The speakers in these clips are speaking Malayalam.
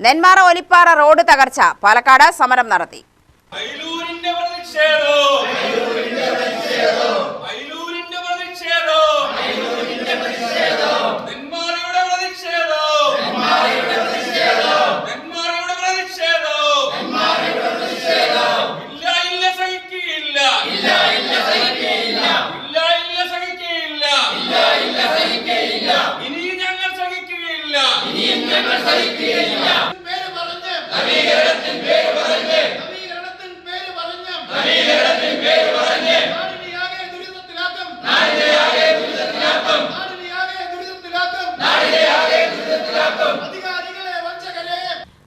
നെന്മാറ ഒലിപ്പാറ റോഡ് തകർച്ച പാലക്കാട് സമരം നടത്തി.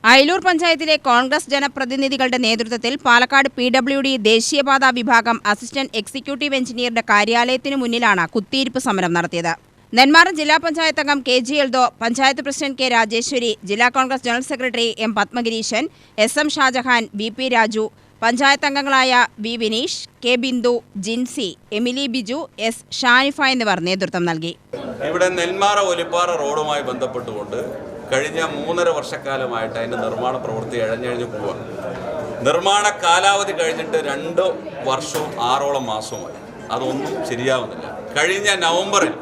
അയിലൂർ പഞ്ചായത്തിലെ കോൺഗ്രസ് ജനപ്രതിനിധികളുടെ നേതൃത്വത്തിൽ പാലക്കാട് PWD ദേശീയപാതാ വിഭാഗം അസിസ്റ്റന്റ് എക്സിക്യൂട്ടീവ് എഞ്ചിനീയറുടെ കാര്യാലയത്തിനു മുന്നിലാണ് കുത്തിയിരിപ്പ് സമരം നടത്തിയത്. നെന്മാറ ജില്ലാ പഞ്ചായത്ത് അംഗം KG Eldho, panchayat president K Rajeshwari, ജില്ലാ Congress general secretary M Padmagireesan, SM Shajahan, VP Raju, panchayat അംഗങ്ങളായ V Vineesh, K Bindu, Jinsi, Emily Biju, S Shanifa എന്നിവർ നേതൃത്വം നൽകി. ഇവിടെ നെന്മാറ ഒലിപ്പാറ റോഡുമായി ബന്ധപ്പെട്ടുകൊണ്ട് കഴിഞ്ഞ 3.5 വർഷക്കാലമായിട്ട് അതിൻ്റെ നിർമ്മാണ പ്രവൃത്തി ഇഴഞ്ഞഴിഞ്ഞ് പോവുകയാണ്. നിർമ്മാണ കാലാവധി കഴിഞ്ഞിട്ട് 2 വർഷവും 6ഓളം മാസവുമായി. അതൊന്നും ശരിയാവുന്നില്ല. കഴിഞ്ഞ നവംബറിൽ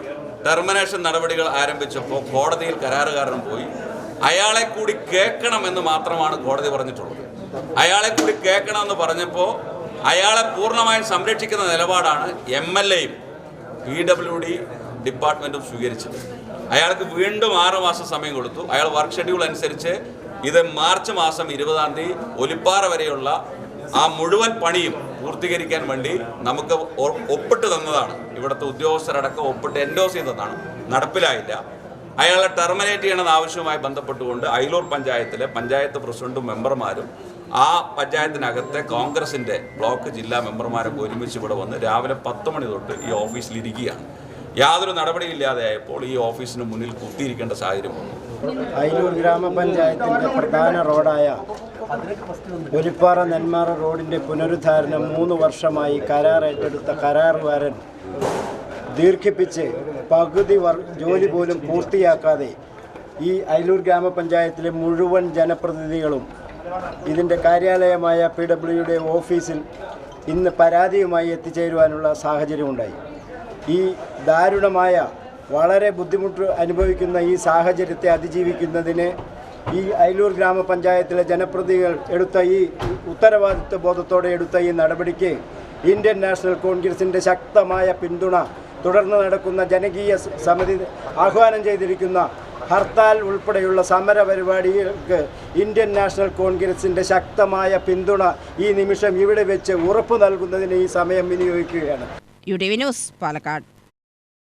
ടെർമിനേഷൻ നടപടികൾ ആരംഭിച്ചപ്പോൾ കോടതിയിൽ കരാറുകാരൻ പോയി അയാളെ കൂടി കേൾക്കണമെന്ന് മാത്രമാണ് കോടതി പറഞ്ഞിട്ടുള്ളത്. അയാളെ കൂടി കേൾക്കണമെന്ന് പറഞ്ഞപ്പോൾ അയാളെ പൂർണ്ണമായും സംരക്ഷിക്കുന്ന നിലപാടാണ് MLAയും PWD ഡിപ്പാർട്ട്മെൻറ്റും സ്വീകരിച്ചത്. അയാൾക്ക് വീണ്ടും 6 മാസം സമയം കൊടുത്തു. അയാൾ വർക്ക് ഷെഡ്യൂൾ അനുസരിച്ച് ഇത് മാർച്ച് മാസം 20-ാം തീയതി ഒലിപ്പാറ വരെയുള്ള ആ മുഴുവൻ പണിയും പൂർത്തീകരിക്കാൻ വേണ്ടി നമുക്ക് ഒപ്പിട്ട് തന്നതാണ്. ഇവിടുത്തെ ഉദ്യോഗസ്ഥരടക്കം ഒപ്പിട്ട് എൻഡോസ് ചെയ്തതാണ്. നടപ്പിലായില്ല. അയാളെ ടെർമിനേറ്റ് ചെയ്യണമെന്ന ആവശ്യവുമായി ബന്ധപ്പെട്ടുകൊണ്ട് അയിലൂർ പഞ്ചായത്തിലെ പഞ്ചായത്ത് പ്രസിഡന്റും മെമ്പർമാരും ആ പഞ്ചായത്തിനകത്തെ കോൺഗ്രസിൻ്റെ ബ്ലോക്ക് ജില്ലാ മെമ്പർമാരൊക്കെ ഒരുമിച്ച് ഇവിടെ വന്ന് രാവിലെ 10 മണി തൊട്ട് ഈ ഓഫീസിലിരിക്കുകയാണ്. യാതൊരു നടപടിയില്ലാതെയായപ്പോൾ ഈ ഓഫീസിന് മുന്നിൽ കുത്തിയിരിക്കേണ്ട സാഹചര്യം വന്നു. അയിലൂർ ഗ്രാമപഞ്ചായത്തിൻ്റെ പ്രധാന റോഡായ ഒലിപ്പാറ നെന്മാറ റോഡിൻ്റെ പുനരുദ്ധാരണം 3 വർഷമായി കരാർ ഏറ്റെടുത്ത കരാറുകാരൻ ദീർഘിപ്പിച്ച് പകുതി ജോലി പോലും പൂർത്തിയാക്കാതെ ഈ അയിലൂർ ഗ്രാമപഞ്ചായത്തിലെ മുഴുവൻ ജനപ്രതിനിധികളും ഇതിൻ്റെ കാര്യാലയമായ PWD ഓഫീസിൽ ഇന്ന് പരാതിയുമായി എത്തിച്ചേരുവാനുള്ള സാഹചര്യമുണ്ടായി. ഈ ദാരുണമായ വളരെ ബുദ്ധിമുട്ട് അനുഭവിക്കുന്ന ഈ സാഹചര്യത്തെ അതിജീവിക്കുന്നതിന് ഈ അയിലൂർ ഗ്രാമപഞ്ചായത്തിലെ ജനപ്രതിനിധികൾ എടുത്ത ഈ ഉത്തരവാദിത്വ ബോധത്തോടെ എടുത്ത ഈ നടപടിക്ക് ഇന്ത്യൻ നാഷണൽ കോൺഗ്രസിൻ്റെ ശക്തമായ പിന്തുണ, തുടർന്ന് നടക്കുന്ന ജനകീയ സമിതി ആഹ്വാനം ചെയ്തിരിക്കുന്ന ഹർത്താൽ ഉൾപ്പെടെയുള്ള സമര പരിപാടികൾക്ക് ഇന്ത്യൻ നാഷണൽ കോൺഗ്രസിൻ്റെ ശക്തമായ പിന്തുണ ഈ നിമിഷം ഇവിടെ വെച്ച് ഉറപ്പു നൽകുന്നതിന് ഈ സമയം വിനിയോഗിക്കുകയാണ്. UTV news Palakkad.